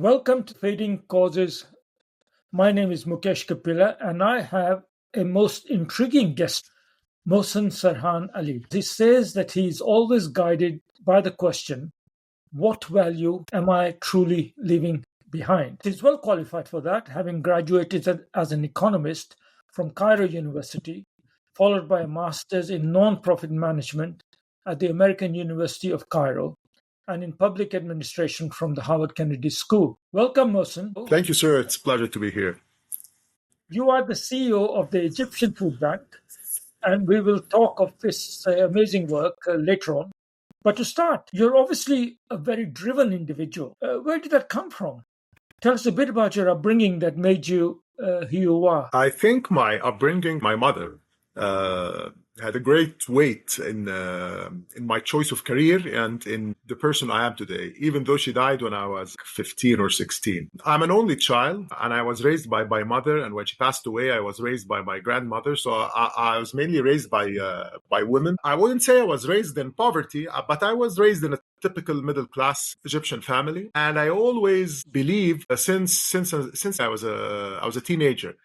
Welcome to Fading Causes. My name is Mukesh Kapila, and I have a most intriguing guest, Mohsen Sarhan Ali. He says that he is always guided by the question, what value am I truly leaving behind? He's well qualified for that, having graduated as an economist from Cairo University, followed by a master's in non-profit management at the American University of Cairo, and in public administration from the Harvard Kennedy School. Welcome, Mohsen. Thank you, sir. It's a pleasure to be here. You are the CEO of the Egyptian Food Bank, and we will talk of this amazing work later on. But to start, you're obviously a very driven individual. Where did that come from? Tell us a bit about your upbringing that made you who you are. I think my upbringing, my mother, had a great weight in my choice of career and in the person I am today, even though she died when I was 15 or 16. I'm an only child, and I was raised by my mother, and when she passed away, I was raised by my grandmother, so I was mainly raised by women. I wouldn't say I was raised in poverty, but I was raised in a typical middle-class Egyptian family, and I always believed since I was a teenager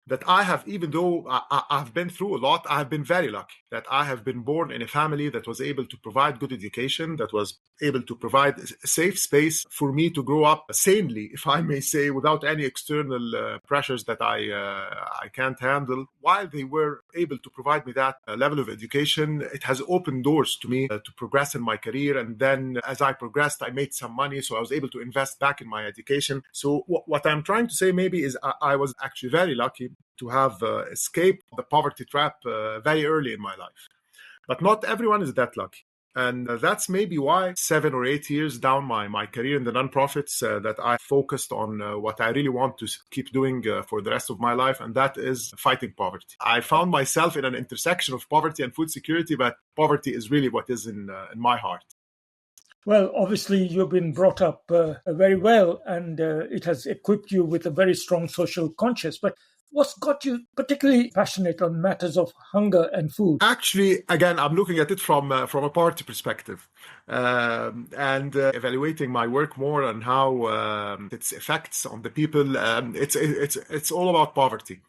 that I have, even though I've been through a lot, I have been very lucky that I have been born in a family that was able to provide good education, that was able to provide a safe space for me to grow up sanely, if I may say, without any external pressures that I can't handle. While they were able to provide me that level of education, it has opened doors to me to progress in my career. And then as I progressed, I made some money, so I was able to invest back in my education. So what I'm trying to say maybe is I was actually very lucky to have escaped the poverty trap very early in my life. But not everyone is that lucky. And that's maybe why 7 or 8 years down my career in the nonprofits that I focused on what I really want to keep doing for the rest of my life, and that is fighting poverty. I found myself in an intersection of poverty and food security, but poverty is really what is in my heart. Well, obviously, you've been brought up very well, and it has equipped you with a very strong social conscience. But what's got you particularly passionate on matters of hunger and food? Actually, again, I'm looking at it from a poverty perspective, and evaluating my work more and how its effects on the people. It's all about poverty.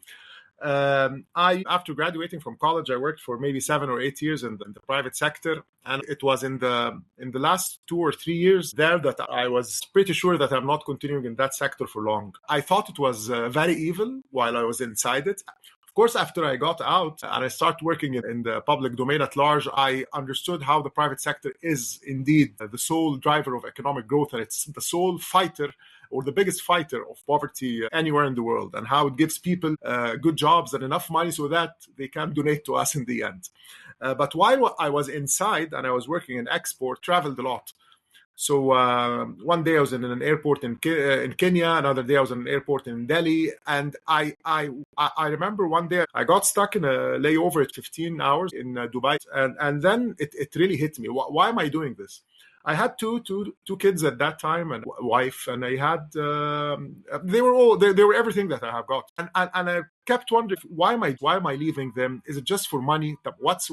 After graduating from college, I worked for maybe 7 or 8 years in the private sector, and it was in the last 2 or 3 years there that I was pretty sure that I'm not continuing in that sector for long. I thought it was very evil while I was inside it. Of course, after I got out and I started working in the public domain at large, I understood how the private sector is indeed the sole driver of economic growth, and it's the sole fighter or the biggest fighter of poverty anywhere in the world, and how it gives people good jobs and enough money so that they can donate to us in the end. But while I was inside and I was working in export, traveled a lot. So one day I was in an airport in Kenya, another day I was in an airport in Delhi, and I remember one day I got stuck in a layover at 15 hours in Dubai, and then it really hit me. Why am I doing this? I had two kids at that time and a wife, and I had they were everything that I have got, and I kept wondering why am I leaving them? Is it just for money? What's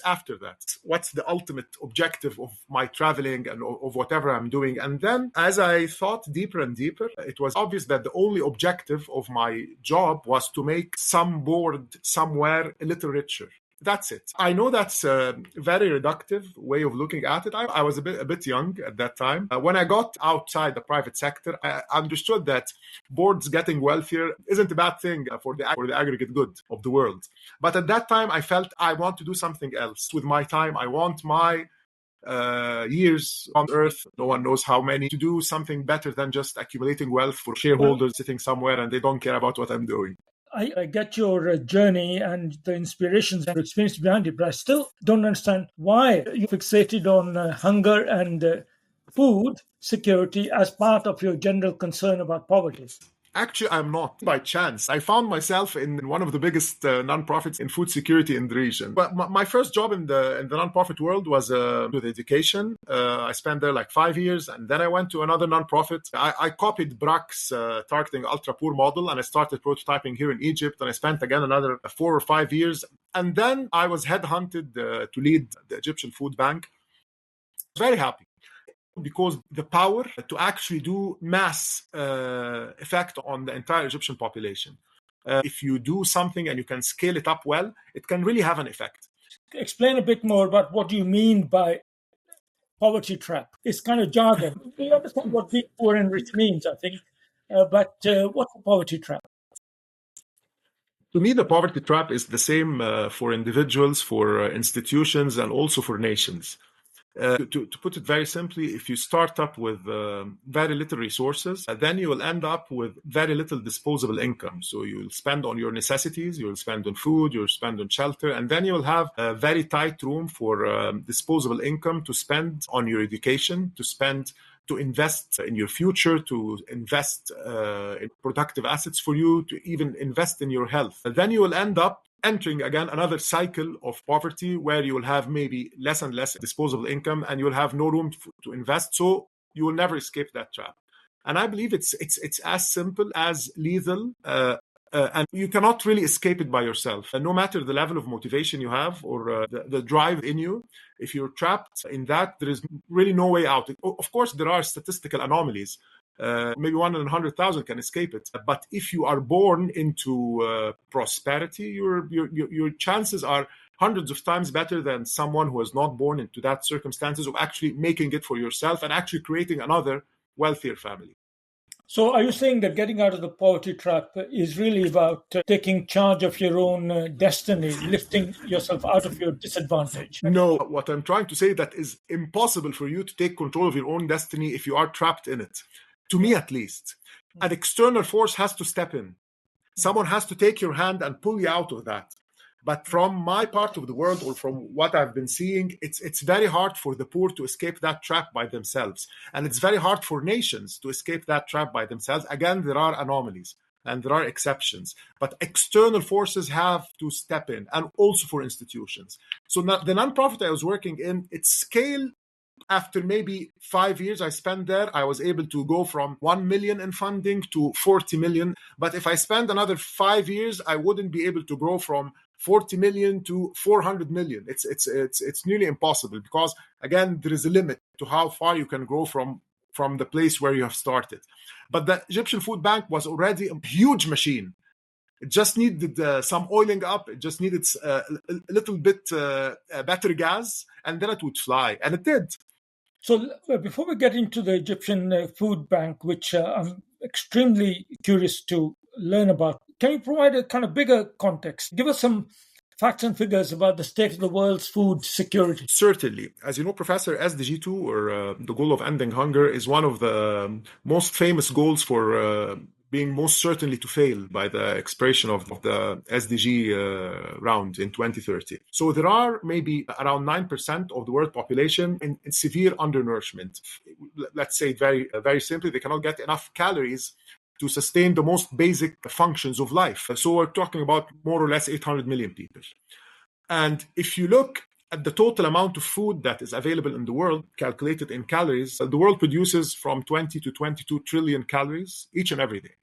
after that? What's the ultimate objective of my traveling and of whatever I'm doing? And then as I thought deeper and deeper, it was obvious that the only objective of my job was to make some board somewhere a little richer. That's it. I know that's a very reductive way of looking at it. I was a bit young at that time. When I got outside the private sector, I understood that boards getting wealthier isn't a bad thing for the aggregate good of the world. But at that time, I felt I want to do something else with my time. I want my years on earth, no one knows how many, to do something better than just accumulating wealth for shareholders sitting somewhere and they don't care about what I'm doing. I get your journey and the inspirations and experience behind it, but I still don't understand why you fixated on hunger and food security as part of your general concern about poverty. Actually, I'm not. By chance, I found myself in one of the biggest nonprofits in food security in the region. But my first job in the nonprofit world was with education. I spent there like 5 years, and then I went to another nonprofit. I copied BRAC's targeting ultra poor model, and I started prototyping here in Egypt. And I spent again another 4 or 5 years, and then I was headhunted to lead the Egyptian Food Bank. Very happy. because the power to actually do mass effect on the entire Egyptian population. If you do something and you can scale it up well, it can really have an effect. Explain a bit more about what you mean by poverty trap. It's kind of jargon. We understand what being poor and rich means, I think, but what's a poverty trap? To me, the poverty trap is the same for individuals, for institutions, and also for nations. To put it very simply, if you start up with very little resources, then you will end up with very little disposable income. So you'll spend on your necessities, you'll spend on food, you'll spend on shelter, and then you'll have a very tight room for disposable income to spend on your education, to invest in your future, to invest in productive assets for you, to even invest in your health. And then you will end up entering again another cycle of poverty where you will have maybe less and less disposable income and you will have no room to invest. So you will never escape that trap. And I believe it's as simple as lethal. And you cannot really escape it by yourself. And no matter the level of motivation you have or the drive in you, if you're trapped in that, there is really no way out. Of course, there are statistical anomalies. Maybe 1 in 100,000 can escape it. But if you are born into prosperity, your chances are hundreds of times better than someone who is not born into that circumstances of actually making it for yourself and actually creating another wealthier family. So are you saying that getting out of the poverty trap is really about taking charge of your own destiny, lifting yourself out of your disadvantage? No, what I'm trying to say that is impossible for you to take control of your own destiny if you are trapped in it. To me, at least. An external force has to step in. Someone has to take your hand and pull you out of that. But from my part of the world, or from what I've been seeing, it's very hard for the poor to escape that trap by themselves. And it's very hard for nations to escape that trap by themselves. Again, there are anomalies and there are exceptions. But external forces have to step in, and also for institutions. So the nonprofit I was working in, its scale, after maybe 5 years I spent there, I was able to go from 1 million in funding to 40 million. But if I spend another 5 years, I wouldn't be able to grow from 40 million to 400 million. It's nearly impossible because, again, there is a limit to how far you can grow from the place where you have started. But the Egyptian Food Bank was already a huge machine. It just needed some oiling up. It just needed a little bit better gas, and then it would fly. And it did. So before we get into the Egyptian Food Bank, which I'm extremely curious to learn about, can you provide a kind of bigger context? Give us some facts and figures about the state of the world's food security. Certainly. As you know, Professor, SDG 2, or the goal of ending hunger, is one of the most famous goals for being most certainly to fail by the expiration of the SDG round in 2030. So there are maybe around 9% of the world population in severe undernourishment. Let's say very, very simply, they cannot get enough calories to sustain the most basic functions of life. So we're talking about more or less 800 million people. And if you look at the total amount of food that is available in the world, calculated in calories, the world produces from 20 to 22 trillion calories each and every day.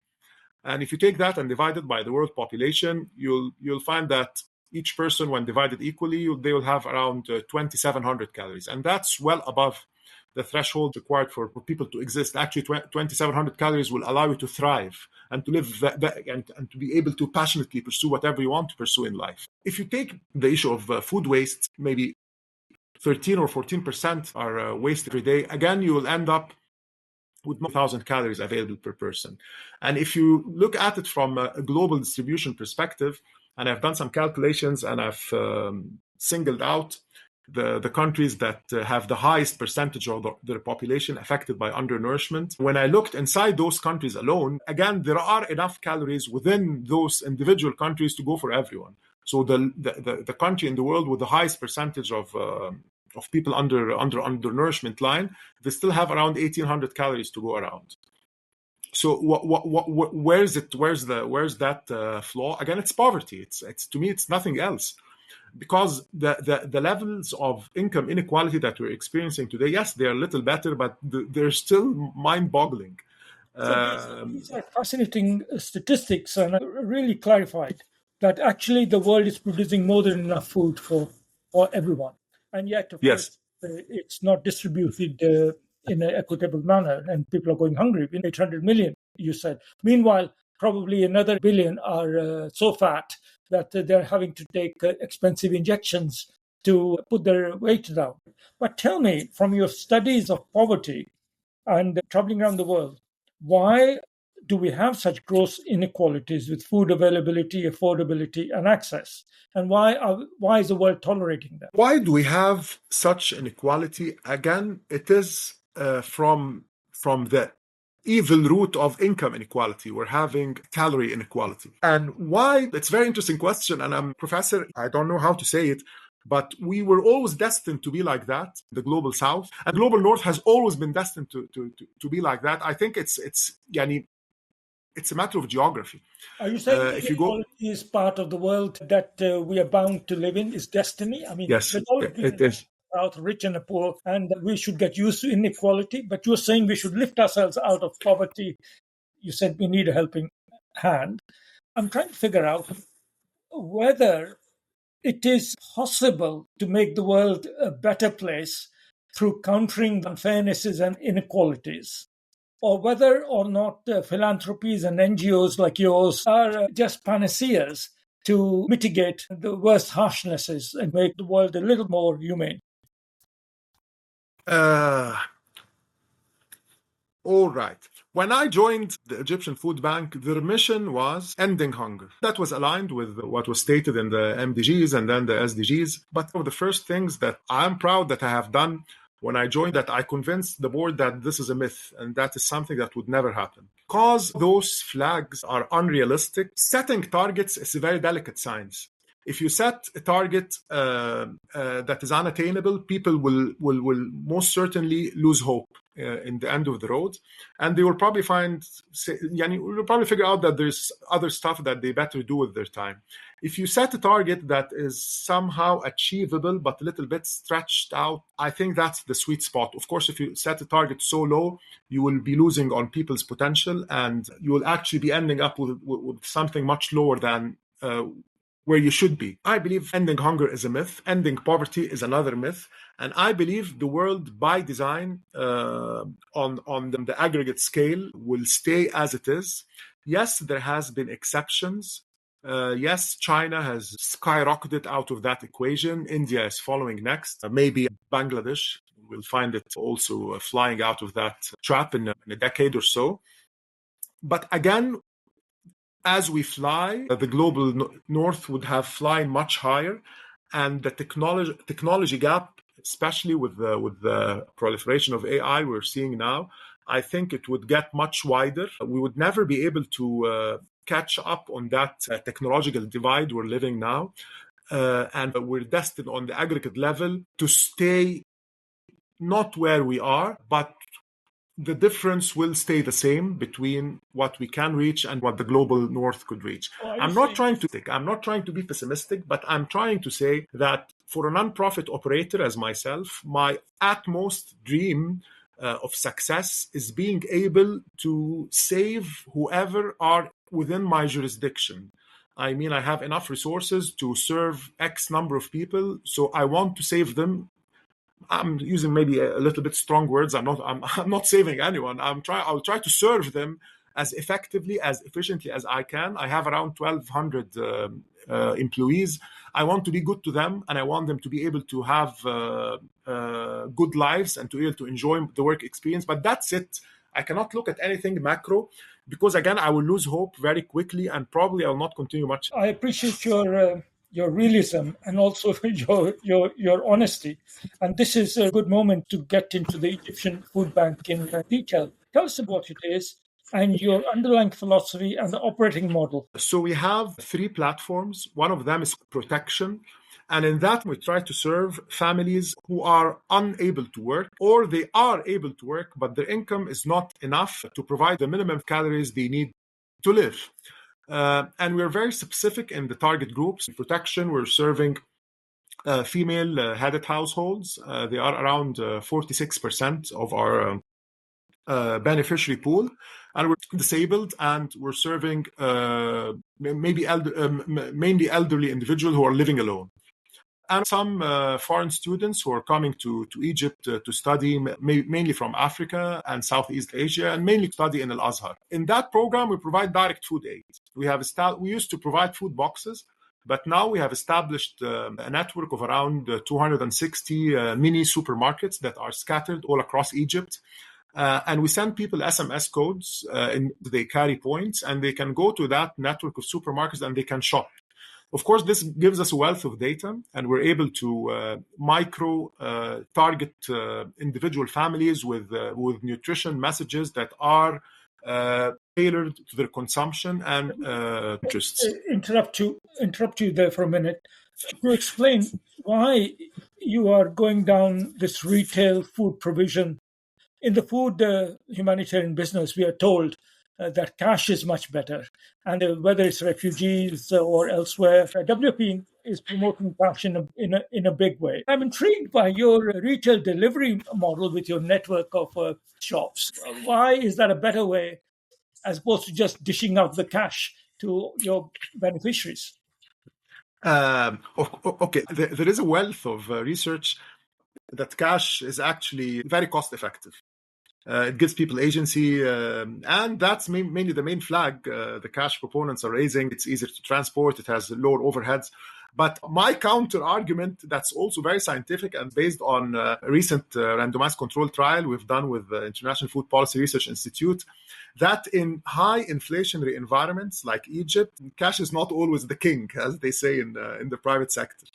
And if you take that and divide it by the world population, you'll find that each person, when divided equally, they will have around 2,700 calories. And that's well above the threshold required for people to exist. Actually, 2,700 calories will allow you to thrive and to live and to be able to passionately pursue whatever you want to pursue in life. If you take the issue of food waste, maybe 13 or 14% are wasted every day. Again, you will end up with 1,000 calories available per person. And if you look at it from a global distribution perspective, and I've done some calculations and I've singled out the countries that have the highest percentage of their population affected by undernourishment. When I looked inside those countries alone, again, there are enough calories within those individual countries to go for everyone. So the country in the world with the highest percentage of people under undernourishment line, they still have around 1,800 calories to go around. So where's that flaw? Again, it's poverty. It's to me, it's nothing else. Because the levels of income inequality that we're experiencing today, yes, they're a little better, but they're still mind-boggling. So these are fascinating statistics, and really clarified that actually the world is producing more than enough food for everyone. And yet, of Yes. course, it's not distributed in an equitable manner, and people are going hungry. 800 million, you said. Meanwhile, probably another billion are so fat that they're having to take expensive injections to put their weight down. But tell me, from your studies of poverty and traveling around the world, why do we have such gross inequalities with food availability, affordability, and access? And why is the world tolerating them? Why do we have such inequality? Again, it is from the evil root of income inequality. We're having calorie inequality. And why? It's a very interesting question. And I'm professor, I don't know how to say it, but we were always destined to be like that, the global south. And global north has always been destined to be like that. I think it's a matter of geography. Are you saying If you go, inequality is part of the world that we are bound to live in, is destiny? I mean, yes, there's always been it is. South, rich and poor, and we should get used to inequality. But you're saying we should lift ourselves out of poverty. You said we need a helping hand. I'm trying to figure out whether it is possible to make the world a better place through countering unfairnesses and inequalities, or whether or not philanthropies and NGOs like yours are just panaceas to mitigate the worst harshnesses and make the world a little more humane. All right. When I joined the Egyptian Food Bank, their mission was ending hunger. That was aligned with what was stated in the MDGs and then the SDGs. But one of the first things that I'm proud that I have done when I joined, that I convinced the board that this is a myth and that is something that would never happen. Because those flags are unrealistic, setting targets is a very delicate science. If you set a target that is unattainable, people will most certainly lose hope in the end of the road, and they will probably will probably figure out that there's other stuff that they better do with their time. If you set a target that is somehow achievable but a little bit stretched out, I think that's the sweet spot. Of course, if you set a target so low, you will be losing on people's potential, and you will actually be ending up with something much lower than where you should be. I believe ending hunger is a myth. Ending poverty is another myth. And I believe the world by design on the aggregate scale will stay as it is. Yes, there has been exceptions. Yes, China has skyrocketed out of that equation. India is following next. Maybe Bangladesh will find it also flying out of that trap in a decade or so. But again, as we fly, the global north would have flying much higher, and the technology gap, especially with the proliferation of AI we're seeing now, I think it would get much wider. We would never be able to catch up on that technological divide we're living now, and we're destined on the aggregate level to stay not where we are, but the difference will stay the same between what we can reach and what the global north could reach. I'm not trying to be pessimistic, but I'm trying to say that for a non-profit operator as myself, my utmost dream of success is being able to save whoever are within my jurisdiction. I mean, I have enough resources to serve X number of people, so I want to save them. I'm using maybe a little bit strong words. I'm not saving anyone. I'll try to serve them as effectively, as efficiently as I can. I have around 1,200 employees. I want to be good to them, and I want them to be able to have good lives and to be able to enjoy the work experience. But that's it. I cannot look at anything macro, because again, I will lose hope very quickly, and probably I'll not continue much. I appreciate your realism and also your honesty. And this is a good moment to get into the Egyptian Food Bank in detail. Tell us about what it is and your underlying philosophy and the operating model. So we have 3 platforms. One of them is protection. And in that, we try to serve families who are unable to work, or they are able to work, but their income is not enough to provide the minimum calories they need to live. And we're very specific in the target groups. In protection, we're serving female headed households. They are around 46% of our beneficiary pool, and we're disabled, and we're serving mainly elderly individuals who are living alone. and some foreign students who are coming to Egypt to study, mainly from Africa and Southeast Asia, and mainly study in Al-Azhar. In that program, we provide direct food aid. We used to provide food boxes, but now we have established a network of around 260 mini supermarkets that are scattered all across Egypt. And we send people SMS codes, and they carry points, and they can go to that network of supermarkets and they can shop. Of course, this gives us a wealth of data, and we're able to micro target individual families with nutrition messages that are tailored to their consumption and interests. Interrupt you there for a minute to explain why you are going down this retail food provision. In the food humanitarian business, we are told that cash is much better. And whether it's refugees or elsewhere, WFP is promoting cash in a big way. I'm intrigued by your retail delivery model with your network of shops. Why is that a better way as opposed to just dishing out the cash to your beneficiaries? Okay, there is a wealth of research that cash is actually very cost effective. It gives people agency, and that's mainly the main flag the cash proponents are raising. It's easier to transport, it has lower overheads. But my counter argument, that's also very scientific and based on a recent randomized control trial we've done with the International Food Policy Research Institute, that in high inflationary environments like Egypt, cash is not always the king, as they say in the private sector.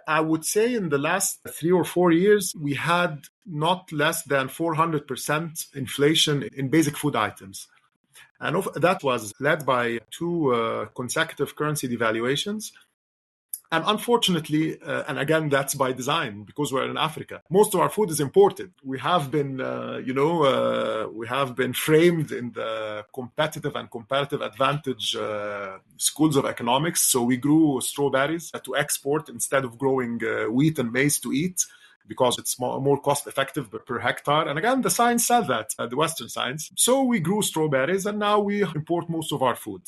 I would say in the last 3 or 4 years, we had not less than 400% inflation in basic food items. And that was led by 2 consecutive currency devaluations. And unfortunately, and again, that's by design because we're in Africa. Most of our food is imported. We have been, we have been framed in the competitive and comparative advantage schools of economics. So we grew strawberries to export instead of growing wheat and maize to eat, because it's more cost effective per hectare. And again, the science said that, the Western science. So we grew strawberries and now we import most of our food.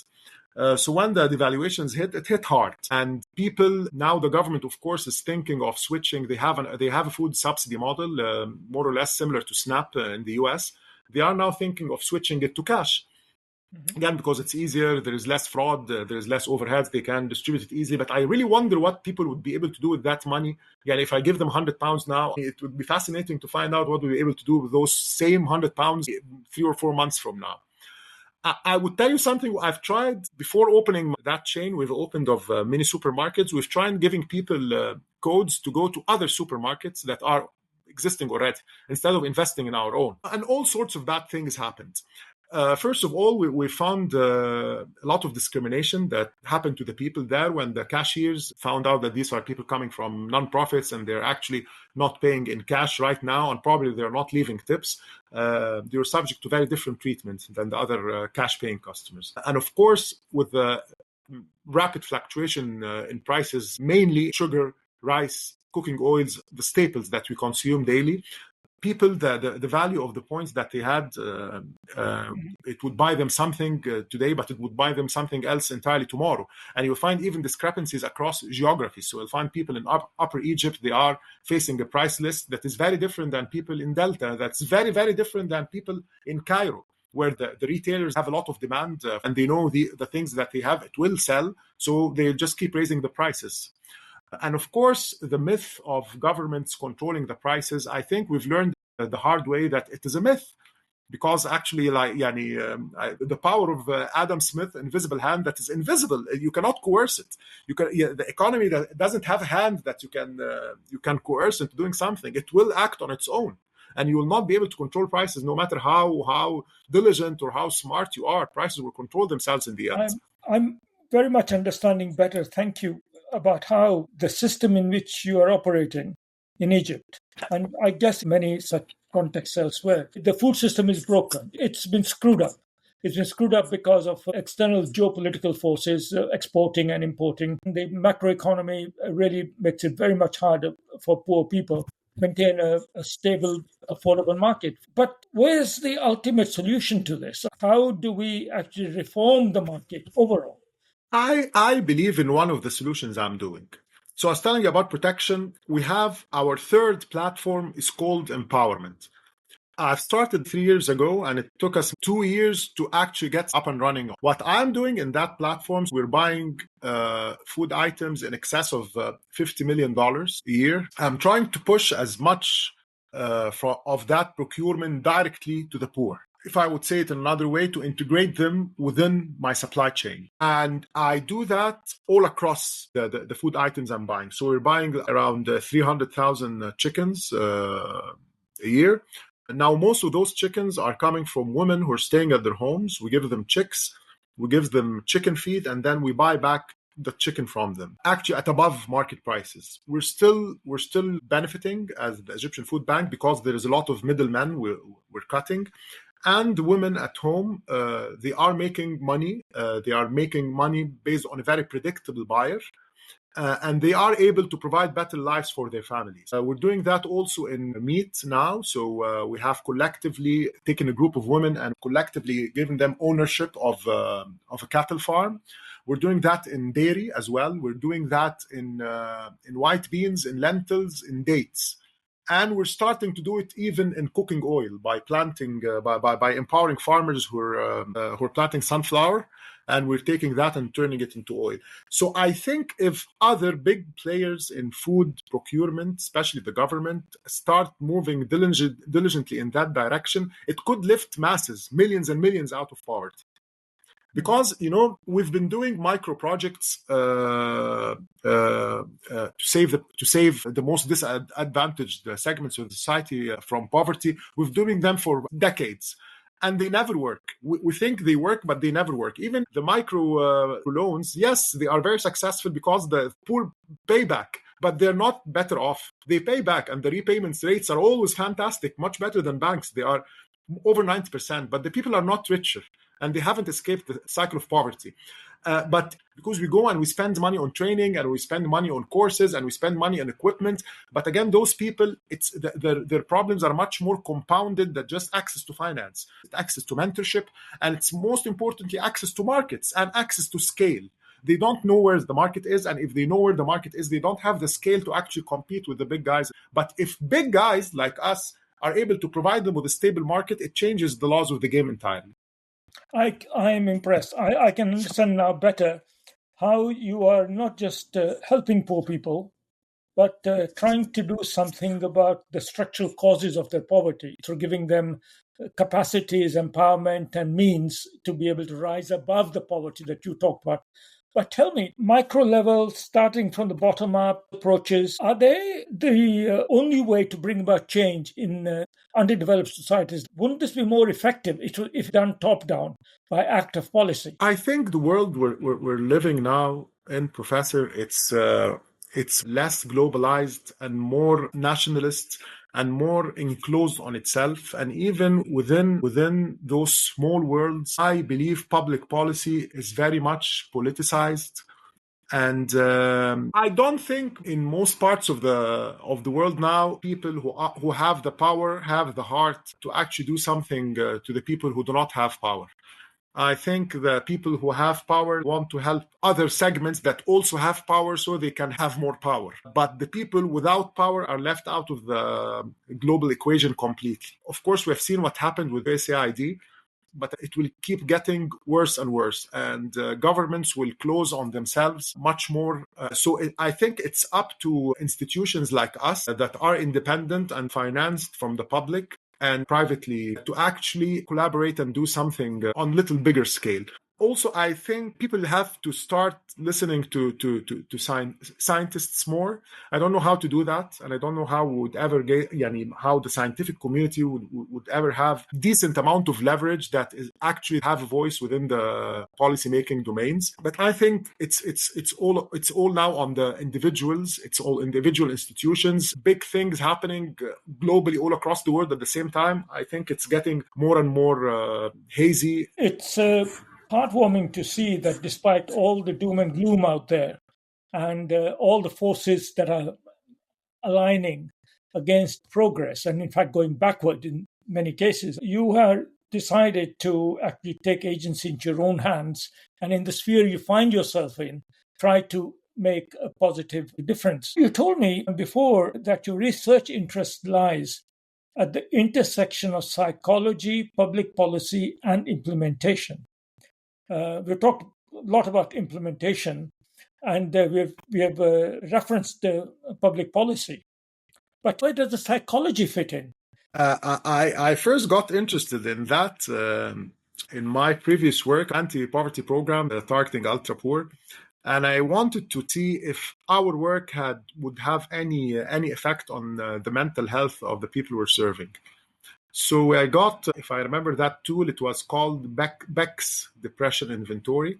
So when the devaluations hit, it hit hard. And people, now the government, of course, is thinking of switching. They have a food subsidy model, more or less similar to SNAP in the US. They are now thinking of switching it to cash. Mm-hmm. Again, because it's easier, there is less fraud, there is less overheads, they can distribute it easily. But I really wonder what people would be able to do with that money. Again, if I give them £100 now, it would be fascinating to find out what we'll be able to do with those same £100 3 or 4 months from now. I would tell you something I've tried before opening that chain. We've opened of mini supermarkets. We've tried giving people codes to go to other supermarkets that are existing already instead of investing in our own. And all sorts of bad things happened. First of all, we found a lot of discrimination that happened to the people there when the cashiers found out that these are people coming from nonprofits and they're actually not paying in cash right now, and probably they're not leaving tips. They were subject to very different treatment than the other cash-paying customers. And of course, with the rapid fluctuation in prices, mainly sugar, rice, cooking oils, the staples that we consume daily, people, the value of the points that they had, it would buy them something today, but it would buy them something else entirely tomorrow. And you'll find even discrepancies across geographies. So you'll find people in Upper Egypt, they are facing a price list that is very different than people in Delta. That's very, very different than people in Cairo, where the retailers have a lot of demand and they know the things that they have, it will sell. So they just keep raising the prices. And of course, the myth of governments controlling the prices, I think we've learned the hard way that it is a myth. Because actually, the power of Adam Smith's invisible hand that is invisible, you cannot coerce it. The economy that doesn't have a hand that you can coerce into doing something. It will act on its own, and you will not be able to control prices, no matter how diligent or how smart you are. Prices will control themselves in the end. I'm very much understanding better. Thank you. About how the system in which you are operating in Egypt, and I guess many such contexts elsewhere, the food system is broken. It's been screwed up. It's been screwed up because of external geopolitical forces, exporting and importing. The macroeconomy really makes it very much harder for poor people to maintain a stable, affordable market. But where's the ultimate solution to this? How do we actually reform the market overall? I believe in one of the solutions I'm doing. So I was telling you about protection. We have our third platform is called empowerment. I've started 3 years ago, and it took us 2 years to actually get up and running. What I'm doing in that platform, we're buying food items in excess of $50 million a year. I'm trying to push as much of that procurement directly to the poor. If I would say it another way, to integrate them within my supply chain. And I do that all across the food items I'm buying. So we're buying around 300,000 chickens a year. Now, most of those chickens are coming from women who are staying at their homes. We give them chicks, we give them chicken feed, and then we buy back the chicken from them, actually at above market prices. We're still benefiting as the Egyptian Food Bank because there is a lot of middlemen we're cutting. And the women at home, they are making money. They are making money based on a very predictable buyer. And they are able to provide better lives for their families. We're doing that also in meat now. So we have collectively taken a group of women and collectively given them ownership of a cattle farm. We're doing that in dairy as well. We're doing that in white beans, in lentils, in dates. And we're starting to do it even in cooking oil by planting, by empowering farmers who are planting sunflower, and we're taking that and turning it into oil. So I think if other big players in food procurement, especially the government, start moving diligently in that direction, it could lift masses, millions and millions out of poverty. Because, we've been doing micro projects to save the most disadvantaged segments of society from poverty. We've been doing them for decades, and they never work. We think they work, but they never work. Even the micro loans, yes, they are very successful because the poor pay back, but they're not better off. They pay back, and the repayments rates are always fantastic, much better than banks. They are over 90%, but the people are not richer, and they haven't escaped the cycle of poverty. But because we go and we spend money on training, and we spend money on courses, and we spend money on equipment, but again, those people, their problems are much more compounded than just access to finance, access to mentorship, and it's most importantly access to markets and access to scale. They don't know where the market is, and if they know where the market is, they don't have the scale to actually compete with the big guys. But if big guys like us are able to provide them with a stable market, it changes the laws of the game entirely. I am impressed. I can understand now better how you are not just helping poor people, but trying to do something about the structural causes of their poverty through giving them capacities, empowerment, and means to be able to rise above the poverty that you talked about. But tell me, micro level, starting from the bottom up approaches, are they the only way to bring about change in underdeveloped societies? Wouldn't this be more effective if done top down by act of policy? I think the world we're living now in, Professor, it's less globalized and more nationalist and more enclosed on itself. And even within those small worlds, I believe public policy is very much politicized. And I don't think in most parts of the world now, people who have the power have the heart to actually do something to the people who do not have power. I think the people who have power want to help other segments that also have power so they can have more power. But the people without power are left out of the global equation completely. Of course, we have seen what happened with USAID, but it will keep getting worse and worse, and governments will close on themselves much more. I think it's up to institutions like us that are independent and financed from the public and privately to actually collaborate and do something on a little bbigger scale. Also, I think people have to start listening to scientists more. I don't know how to do that, and I don't know how would ever get, how the scientific community would ever have decent amount of leverage that is actually have a voice within the policymaking domains. But I think it's all now on the individuals. It's all individual institutions. Big things happening globally all across the world at the same time. I think it's getting more and more hazy. It's heartwarming to see that despite all the doom and gloom out there and all the forces that are aligning against progress and in fact going backward in many cases, you have decided to actually take agency into your own hands, and in the sphere you find yourself in, try to make a positive difference. You told me before that your research interest lies at the intersection of psychology, public policy, and implementation. We've talked a lot about implementation, and we have referenced public policy. But where does the psychology fit in? I first got interested in that in my previous work, anti-poverty program targeting ultra poor, and I wanted to see if our work would have any effect on the mental health of the people we're serving. So I got, if I remember that tool, it was called Beck's Depression Inventory.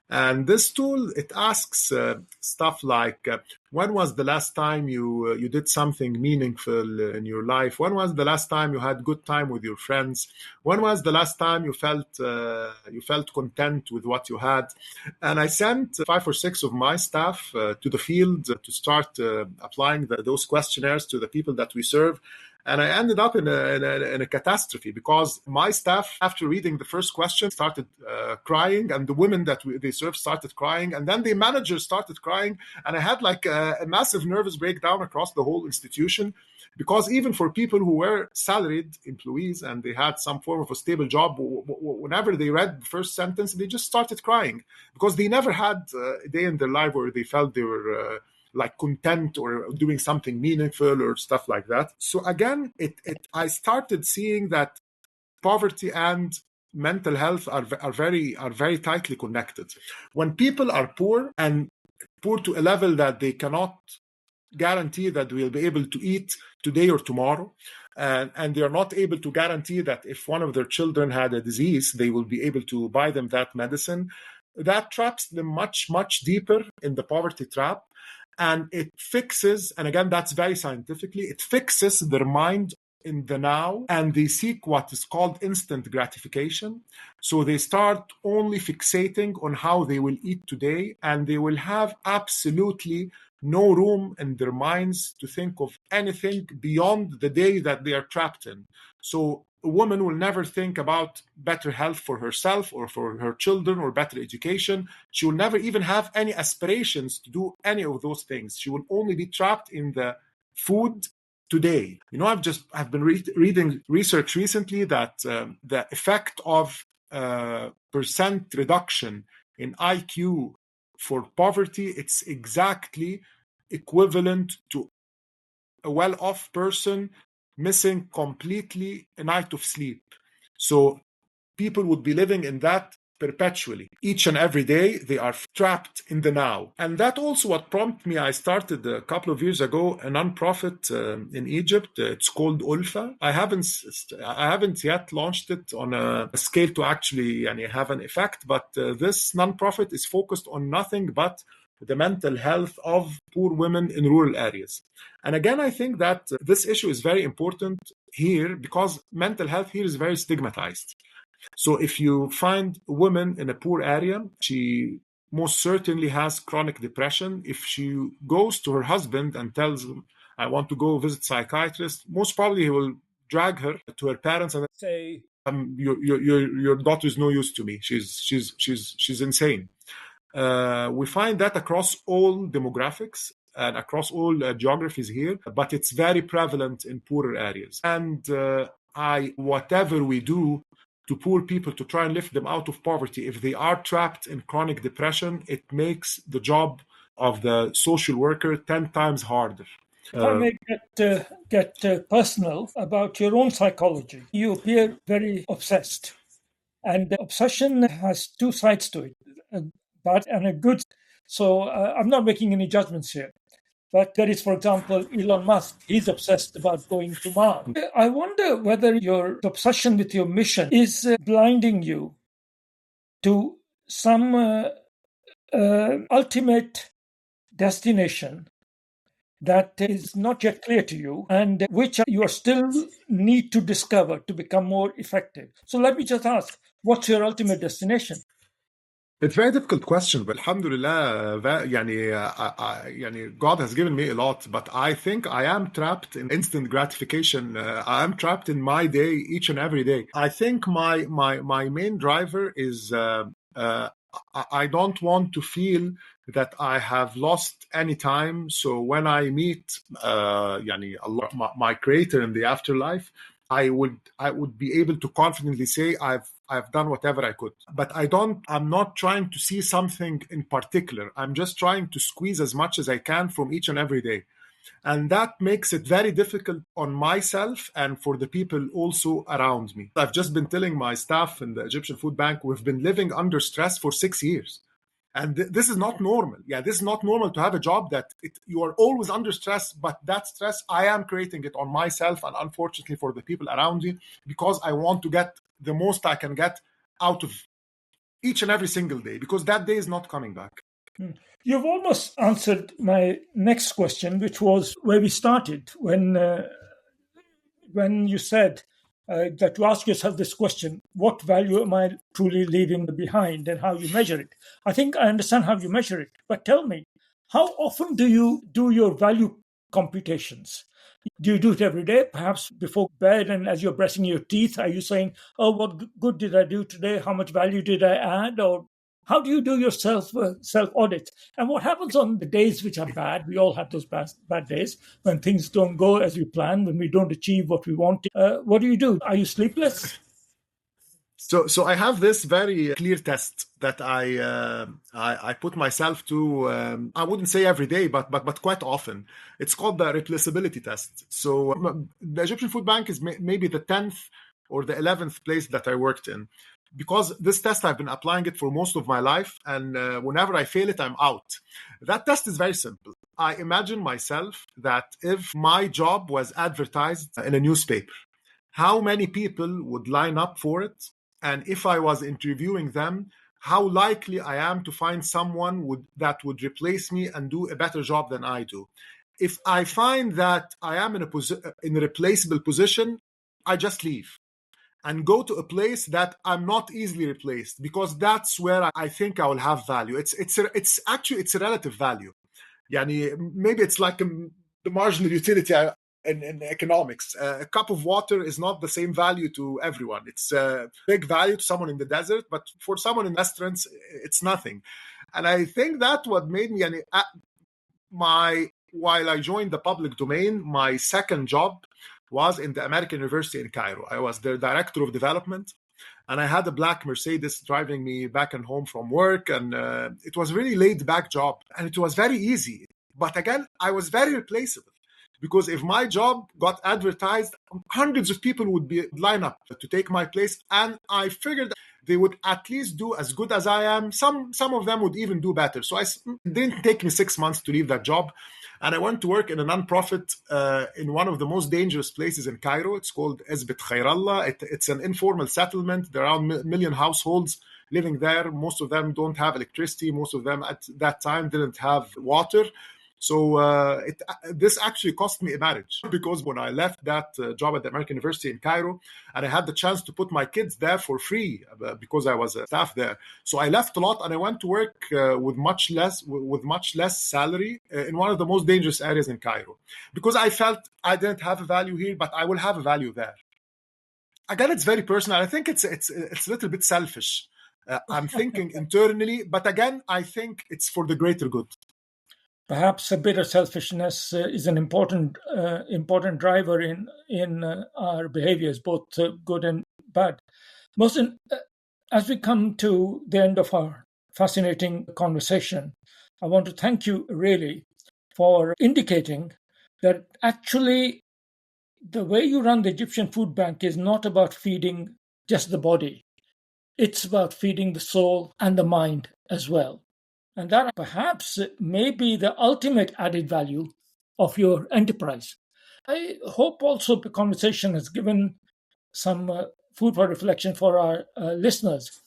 And this tool, it asks stuff like, when was the last time you did something meaningful in your life? When was the last time you had good time with your friends? When was the last time you felt content with what you had? And I sent 5 or 6 of my staff to the field to start applying those questionnaires to the people that we serve. And I ended up in a catastrophe, because my staff, after reading the first question, started crying, and the women that they served started crying, and then the managers started crying, and I had like a massive nervous breakdown across the whole institution, because even for people who were salaried employees and they had some form of a stable job, whenever they read the first sentence, they just started crying, because they never had a day in their life where they felt they were like content or doing something meaningful or stuff like that. So again, I started seeing that poverty and mental health are very tightly connected. When people are poor, and poor to a level that they cannot guarantee that they will be able to eat today or tomorrow, and they are not able to guarantee that if one of their children had a disease, they will be able to buy them that medicine, that traps them much, much deeper in the poverty trap. And it fixes, and again, that's very scientifically, it fixes their mind in the now, and they seek what is called instant gratification. So they start only fixating on how they will eat today, and they will have absolutely no room in their minds to think of anything beyond the day that they are trapped in. So a woman will never think about better health for herself or for her children or better education. She will never even have any aspirations to do any of those things. She will only be trapped in the food today. I've been reading research recently that the effect of percent reduction in IQ for poverty, it's exactly equivalent to a well-off person missing completely a night of sleep. So people would be living in that perpetually. Each and every day, they are trapped in the now. And that also what prompted me. I started a couple of years ago a nonprofit in Egypt. It's called Ulfa. I haven't yet launched it on a scale to actually have an effect, but this nonprofit is focused on nothing but the mental health of poor women in rural areas. And again, I think that this issue is very important here, because mental health here is very stigmatized. So if you find a woman in a poor area, she most certainly has chronic depression. If she goes to her husband and tells him, I want to go visit psychiatrist, most probably he will drag her to her parents and say, your daughter is no use to me. She's insane. We find that across all demographics and across all geographies here, but it's very prevalent in poorer areas. And whatever we do to poor people to try and lift them out of poverty, if they are trapped in chronic depression, it makes the job of the social worker 10 times harder. If I may get personal about your own psychology, you appear very obsessed. And the obsession has two sides to it, a bad and a good. So I'm not making any judgments here. But there is, for example, Elon Musk. He's obsessed about going to Mars. I wonder whether your obsession with your mission is blinding you to some ultimate destination that is not yet clear to you, and which you still need to discover to become more effective. So let me just ask, what's your ultimate destination? It's a very difficult question, but alhamdulillah, God has given me a lot, but I think I am trapped in instant gratification. I am trapped in my day each and every day. I think my main driver is I don't want to feel that I have lost any time. So when I meet yani Allah, my creator in the afterlife, I would be able to confidently say I've done whatever I could. But I'm not trying to see something in particular. I'm just trying to squeeze as much as I can from each and every day. And that makes it very difficult on myself and for the people also around me. I've just been telling my staff in the Egyptian Food Bank, we've been living under stress for 6 years. And this is not normal. Yeah, this is not normal to have a job that you are always under stress, but that stress, I am creating it on myself and unfortunately for the people around you, because I want to get the most I can get out of each and every single day, because that day is not coming back. You've almost answered my next question, which was where we started when you said that you ask yourself this question: what value am I truly leaving behind, and how you measure it? I think I understand how you measure it, but tell me, how often do you do your value computations? Do you do it every day, perhaps before bed, and as you're brushing your teeth? Are you saying, "Oh, what good did I do today? How much value did I add?" Or how do you do your self audit? And what happens on the days which are bad? We all have those bad days when things don't go as we plan, when we don't achieve what we want. What do? Are you sleepless? So I have this very clear test that I put myself to. I wouldn't say every day, but quite often. It's called the replaceability test. So the Egyptian Food Bank is maybe the 10th or the 11th place that I worked in, because this test I've been applying it for most of my life, and whenever I fail it, I'm out. That test is very simple. I imagine myself that if my job was advertised in a newspaper, how many people would line up for it? And if I was interviewing them, how likely I am to find someone that would replace me and do a better job than I do. If I find that I am in a replaceable position, I just leave and go to a place that I'm not easily replaced, because that's where I think I will have value. It's actually a relative value. Yani, maybe it's like the marginal utility in economics. A cup of water is not the same value to everyone. It's a big value to someone in the desert, but for someone in restaurants, it's nothing. And I think that what made me while I joined the public domain, my second job was in the American University in Cairo. I was the director of development, and I had a black Mercedes driving me back and home from work, and it was a really laid back job, and it was very easy. But again, I was very replaceable, because if my job got advertised, hundreds of people would be line up to take my place, and I figured they would at least do as good as I am. Some of them would even do better. So it didn't take me 6 months to leave that job, and I went to work in a nonprofit in one of the most dangerous places in Cairo. It's called Ezbet Khairallah. It's an informal settlement. There are a million households living there. Most of them don't have electricity. Most of them at that time didn't have water. So this actually cost me a marriage, because when I left that job at the American University in Cairo, and I had the chance to put my kids there for free because I was a staff there. So I left a lot, and I went to work with much less salary in one of the most dangerous areas in Cairo, because I felt I didn't have a value here, but I will have a value there. Again, it's very personal. I think it's a little bit selfish. I'm thinking internally, but again, I think it's for the greater good. Perhaps a bit of selfishness is an important driver in our behaviors, both good and bad. Mohsen, as we come to the end of our fascinating conversation, I want to thank you really for indicating that actually the way you run the Egyptian Food Bank is not about feeding just the body. It's about feeding the soul and the mind as well. And that perhaps may be the ultimate added value of your enterprise. I hope also the conversation has given some food for reflection for our listeners.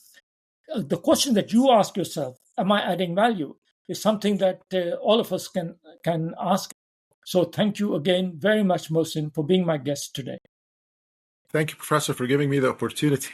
The question that you ask yourself, am I adding value, is something that all of us can ask. So thank you again very much, Mohsen, for being my guest today. Thank you, Professor, for giving me the opportunity.